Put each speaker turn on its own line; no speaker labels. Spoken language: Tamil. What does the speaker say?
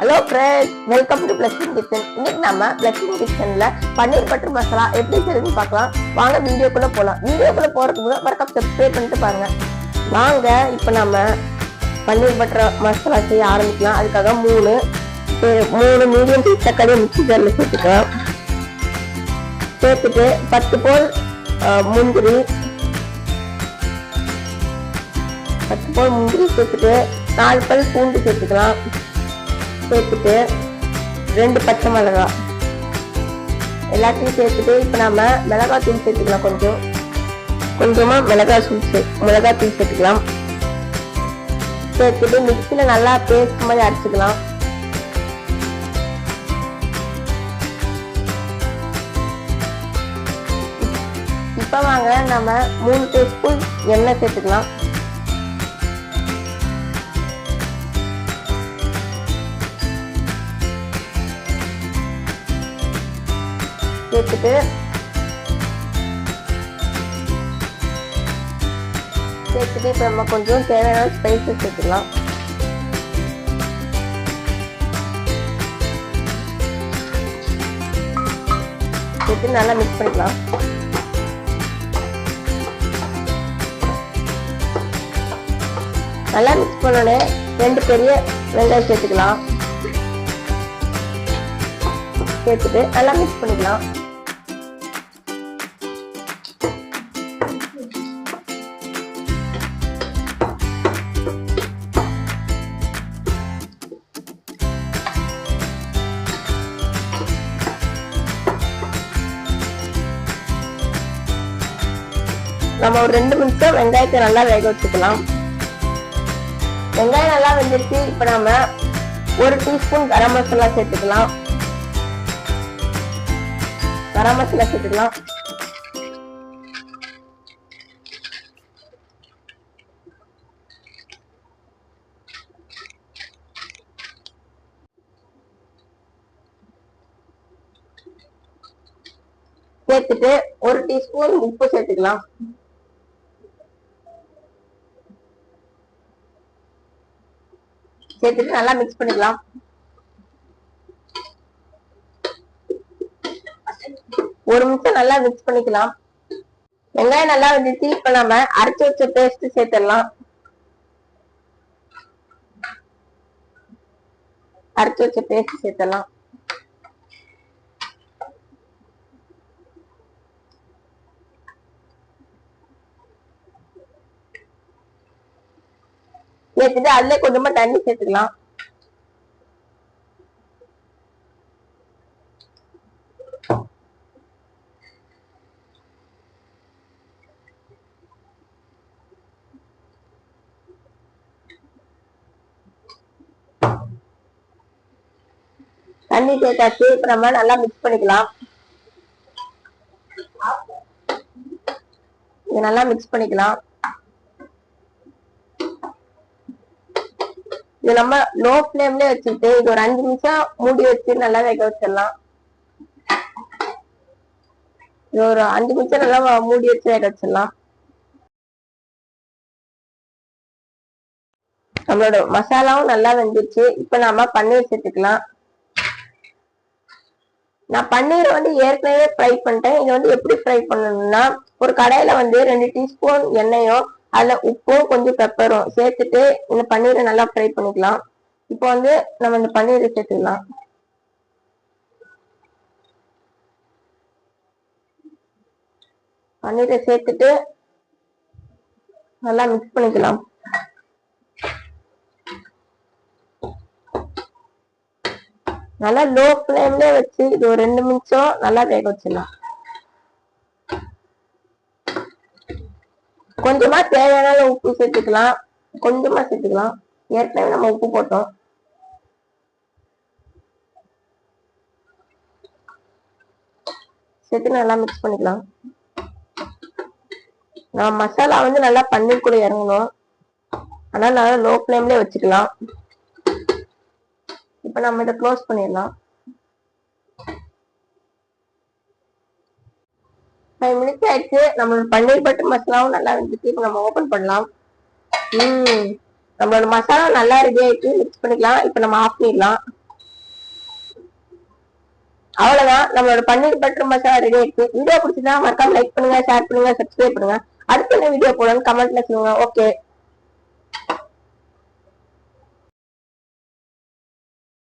Hello friends, welcome to blessing kitchen. இன்னைக்கு நம்ம பிளஸிங் கிச்சன்ல பன்னீர் பட்டர் மசாலா எப்படி செய்யுதுன்னு பார்க்கலாம். வாங்க வீடியோக்குள்ள போகலாம். வீடியோக்குள்ள போறதுக்கு முன்னாடி மறக்காம சப்ஸ்கிரைப் பண்ணிட்டு பாருங்க. வாங்க இப்போ நம்ம பன்னீர் பட்டர் மசாலா செய்ய ஆரம்பிக்கலாம். அதுக்காக மூணு மீடியம் சைஸ் தக்காளி மிக்ஸி ஜார்ல சேர்த்துக்கலாம். சேர்த்துட்டு 10 போல் முந்திரி சேர்த்துட்டு 4 பல் பூண்டு சேர்த்துக்கலாம். சேர்த்துட்டு 2 பச்சை மிளகாய் எல்லாத்தையும் சேர்த்துட்டு இப்போ நம்ம மிளகாய் தூள் சேர்த்துக்கலாம். கொஞ்சமா மிளகாய் தூள் சேர்த்துக்கலாம். சேர்த்துட்டு மிக்சியில நல்லா பேஸ்ட் மாதிரி அரைச்சிக்கலாம். இப்போ வாங்க நம்ம 3 டீஸ்பூன் எண்ணெய் சேர்த்துக்கலாம். சேர்த்துட்டு இப்போ நம்ம கொஞ்சம் தேவையான ஸ்பைசஸ் சேர்த்துக்கலாம். சேர்த்து நல்லா மிக்ஸ் பண்ணிக்கலாம். நல்லா மிக்ஸ் பண்ணோடனே 2 பெரிய வெங்காயம் சேர்த்துக்கலாம். சேர்த்துட்டு நல்லா மிக்ஸ் பண்ணிக்கலாம். நம்ம ஒரு 2 நிமிஷம் வெங்காயத்தை நல்லா வேக வச்சுக்கலாம். வெங்காயம் நல்லா வெந்துருச்சு. இப்ப நம்ம 1 டீஸ்பூன் கரம் மசாலா சேர்த்துக்கலாம். சேர்த்துட்டு 1 டீஸ்பூன் உப்பு சேர்த்துக்கலாம். சேர்த்துட்டு நல்லா மிக்ஸ் பண்ணிக்கலாம். ஒரு நிமிஷம் நல்லா மிக்ஸ் பண்ணிக்கலாம். வெங்காயம் நல்லா வந்துச்சு. இப்ப நம்ம அரைச்சு வச்ச பேஸ்ட் சேர்த்துடலாம். சேர்த்துட்டு அதுல கொஞ்சமா தண்ணி சேர்த்துக்கலாம். தண்ணி சேர்த்தாச்சு. இப்ப நம்ம நல்லா மிக்ஸ் பண்ணிக்கலாம். இது நல்லா மிக்ஸ் பண்ணிக்கலாம். இது நம்ம லோ ஃப்ளேம்ல வச்சுட்டு இது ஒரு 5 நிமிஷம் மூடி வச்சு நல்லா வேக வச்சிடலாம். இது ஒரு 5 நிமிஷம் நல்லா மூடி வச்சு வேக வச்சிடலாம். நம்மளோட மசாலாவும் நல்லா வெந்துச்சு. இப்ப நம்ம பன்னீர் சேர்த்துக்கலாம். நான் பன்னீரை ஏற்கனவே ஃப்ரை பண்ணிட்டேன். இது எப்படி ஃப்ரை பண்ணணும்னா, ஒரு கடாயில 2 டீஸ்பூன் எண்ணெயும் அதுல உப்பும் கொஞ்சம் பெப்பரும் சேர்த்துட்டு இந்த பன்னீரை நல்லா ஃப்ரை பண்ணிக்கலாம். இப்போ நம்ம இந்த பன்னீரை சேர்த்துக்கலாம். பன்னீரை சேர்த்துட்டு நல்லா மிக்ஸ் பண்ணிக்கலாம். நல்லா லோ ஃப்ளேம்ல வச்சு இது ஒரு 2 நிமிஷம் நல்லா வேக வச்சிடலாம். கொஞ்சமா தேவையான உப்பு சேர்த்துக்கலாம். ஏற்கனவே நம்ம உப்பு போட்டோம். சேர்த்து நல்லா மிக்ஸ் பண்ணிக்கலாம். நம்ம மசாலா நல்லா பன்னீர் கூட இறங்கணும். அதனால நல்லா லோ ஃப்ளேம்ல வச்சுக்கலாம். இப்ப நம்ம இதை க்ளோஸ் பண்ணிடலாம். 5 மினிட்ஸ் ஆயிடுச்சு. நம்மளோட பன்னீர் பட்டர் மசாலாவும் நல்லா வந்துச்சு. இப்ப நம்ம ஓபன் பண்ணலாம். நம்மளோட மசாலா நல்லா ரெடி ஆயிடுச்சு. மிக்ஸ் பண்ணிக்கலாம். இப்ப நம்ம ஆஃப் பண்ணிடலாம். அவ்வளவுதான், நம்மளோட பன்னீர் பட்டர் மசாலா ரெடி ஆயிடுச்சு. வீடியோ பிடிச்சதா மறக்காம லைக் பண்ணுங்க, ஷேர் பண்ணுங்க, சப்ஸ்கிரைப் பண்ணுங்க. அடுத்த என்ன வீடியோ போடணும்னு கமெண்ட்ல சொல்லுங்க. ஓகே.